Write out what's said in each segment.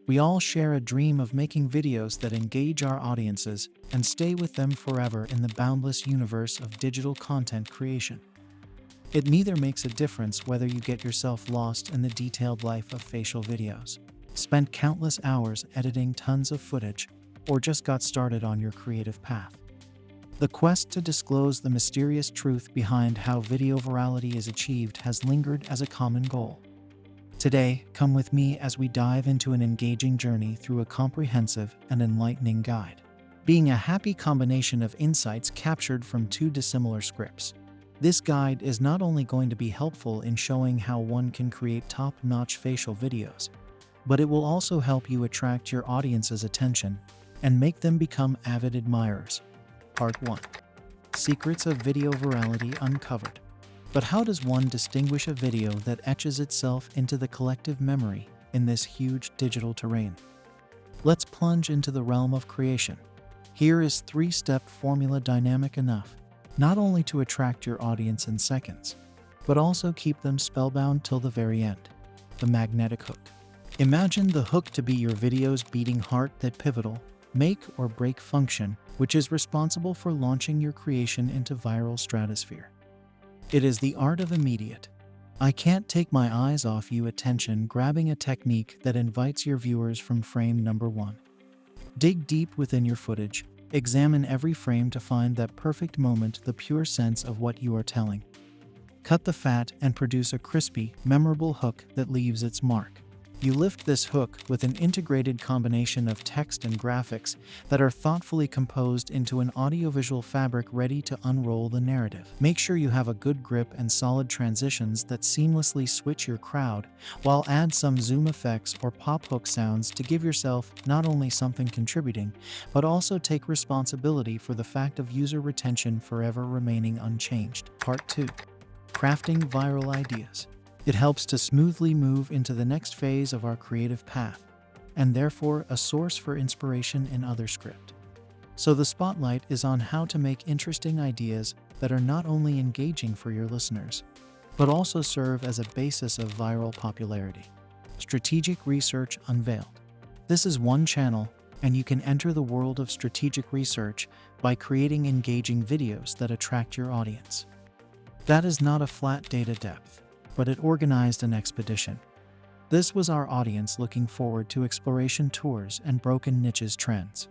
We all share a dream of making videos that engage our audiences and stay with them forever in the boundless universe of digital content creation. It neither makes a difference whether you get yourself lost in the detailed life of facial videos, spent countless hours editing tons of footage, or just got started on your creative path. The quest to disclose the mysterious truth behind how video virality is achieved has lingered as a common goal. Today, come with me as we dive into an engaging journey through a comprehensive and enlightening guide, being a happy combination of insights captured from two dissimilar scripts. This guide is not only going to be helpful in showing how one can create top-notch facial videos, but it will also help you attract your audience's attention and make them become avid admirers. Part 1. Secrets of Video Virality Uncovered. But how does one distinguish a video that etches itself into the collective memory in this huge digital terrain? Let's plunge into the realm of creation. Here is three-step formula dynamic enough, not only to attract your audience in seconds, but also keep them spellbound till the very end. The magnetic hook. Imagine the hook to be your video's beating heart, that pivotal, make or break function, which is responsible for launching your creation into viral stratosphere. It is the art of immediate, I can't take my eyes off you attention grabbing, a technique that invites your viewers from frame number one. Dig deep within your footage, examine every frame to find that perfect moment, the pure sense of what you are telling. Cut the fat and produce a crispy, memorable hook that leaves its mark. You lift this hook with an integrated combination of text and graphics that are thoughtfully composed into an audiovisual fabric ready to unroll the narrative. Make sure you have a good grip and solid transitions that seamlessly switch your crowd, while add some zoom effects or pop hook sounds to give yourself not only something contributing, but also take responsibility for the fact of user retention forever remaining unchanged. Part 2. Crafting viral ideas. It helps to smoothly move into the next phase of our creative path, and therefore a source for inspiration in other script. So the spotlight is on how to make interesting ideas that are not only engaging for your listeners, but also serve as a basis of viral popularity. Strategic Research Unveiled. This is one channel, and you can enter the world of strategic research by creating engaging videos that attract your audience. That is not a flat data depth, but it organized an expedition. This was our audience looking forward to exploration tours and broken niches trends.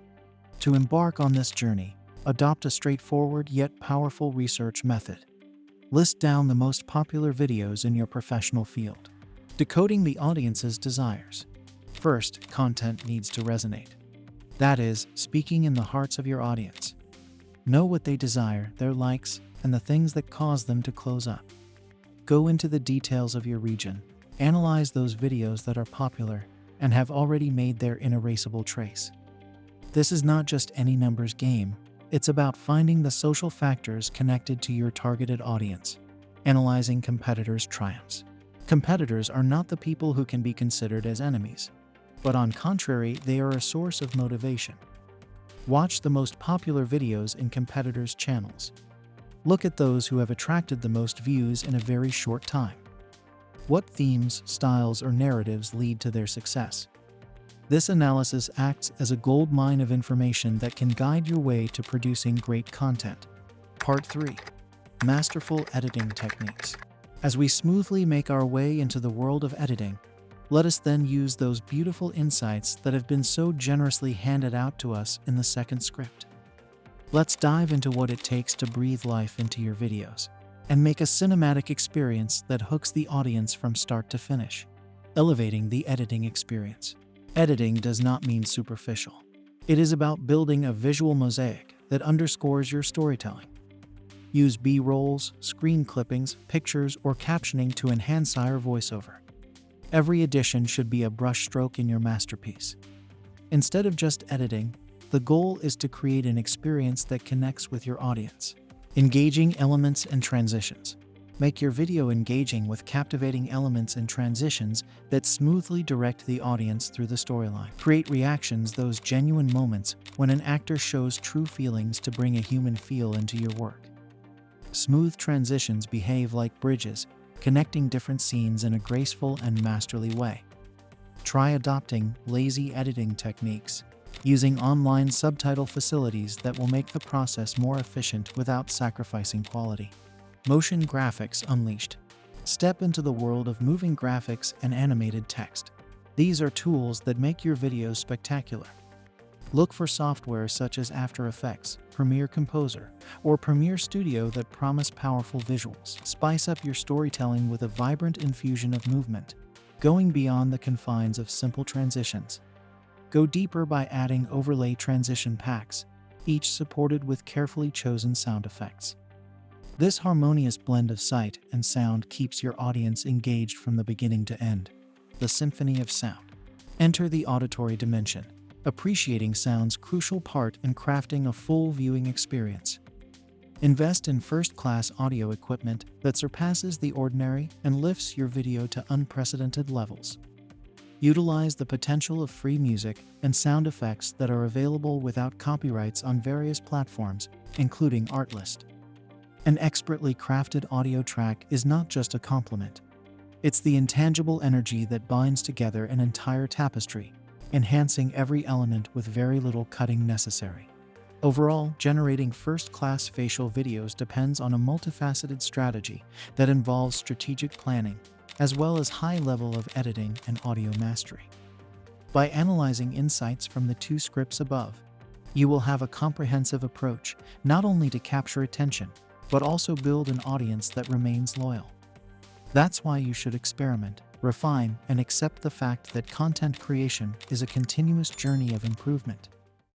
To embark on this journey, adopt a straightforward yet powerful research method. List down the most popular videos in your professional field. Decoding the audience's desires. First, content needs to resonate. That is, speaking in the hearts of your audience. Know what they desire, their likes, and the things that cause them to close up. Go into the details of your region, analyze those videos that are popular and have already made their inerasable trace. This is not just any numbers game, it's about finding the social factors connected to your targeted audience, analyzing competitors' triumphs. Competitors are not the people who can be considered as enemies, but on contrary, they are a source of motivation. Watch the most popular videos in competitors' channels. Look at those who have attracted the most views in a very short time. What themes, styles, or narratives lead to their success? This analysis acts as a goldmine of information that can guide your way to producing great content. Part 3. Masterful Editing Techniques. As we smoothly make our way into the world of editing, let us then use those beautiful insights that have been so generously handed out to us in the second script. Let's dive into what it takes to breathe life into your videos and make a cinematic experience that hooks the audience from start to finish. Elevating the editing experience. Editing does not mean superficial. It is about building a visual mosaic that underscores your storytelling. Use B-rolls, screen clippings, pictures, or captioning to enhance your voiceover. Every addition should be a brushstroke in your masterpiece. Instead of just editing, the goal is to create an experience that connects with your audience. Engaging elements and transitions. Make your video engaging with captivating elements and transitions that smoothly direct the audience through the storyline. Create reactions, those genuine moments when an actor shows true feelings to bring a human feel into your work. Smooth transitions behave like bridges, connecting different scenes in a graceful and masterly way. Try adopting lazy editing techniques, using online subtitle facilities that will make the process more efficient without sacrificing quality. Motion graphics unleashed. Step into the world of moving graphics and animated text. These are tools that make your videos spectacular. Look for software such as After Effects, Premiere Composer, or Premiere Studio that promise powerful visuals. Spice up your storytelling with a vibrant infusion of movement, going beyond the confines of simple transitions. Go deeper by adding overlay transition packs, each supported with carefully chosen sound effects. This harmonious blend of sight and sound keeps your audience engaged from the beginning to end. The symphony of sound. Enter the auditory dimension. Appreciating sound's crucial part in crafting a full viewing experience. Invest in first-class audio equipment that surpasses the ordinary and lifts your video to unprecedented levels. Utilize the potential of free music and sound effects that are available without copyrights on various platforms, including Artlist. An expertly crafted audio track is not just a compliment. It's the intangible energy that binds together an entire tapestry, enhancing every element with very little cutting necessary. Overall, generating first-class facial videos depends on a multifaceted strategy that involves strategic planning, as well as high level of editing and audio mastery. By analyzing insights from the two scripts above, you will have a comprehensive approach not only to capture attention, but also build an audience that remains loyal. That's why you should experiment, refine, and accept the fact that content creation is a continuous journey of improvement.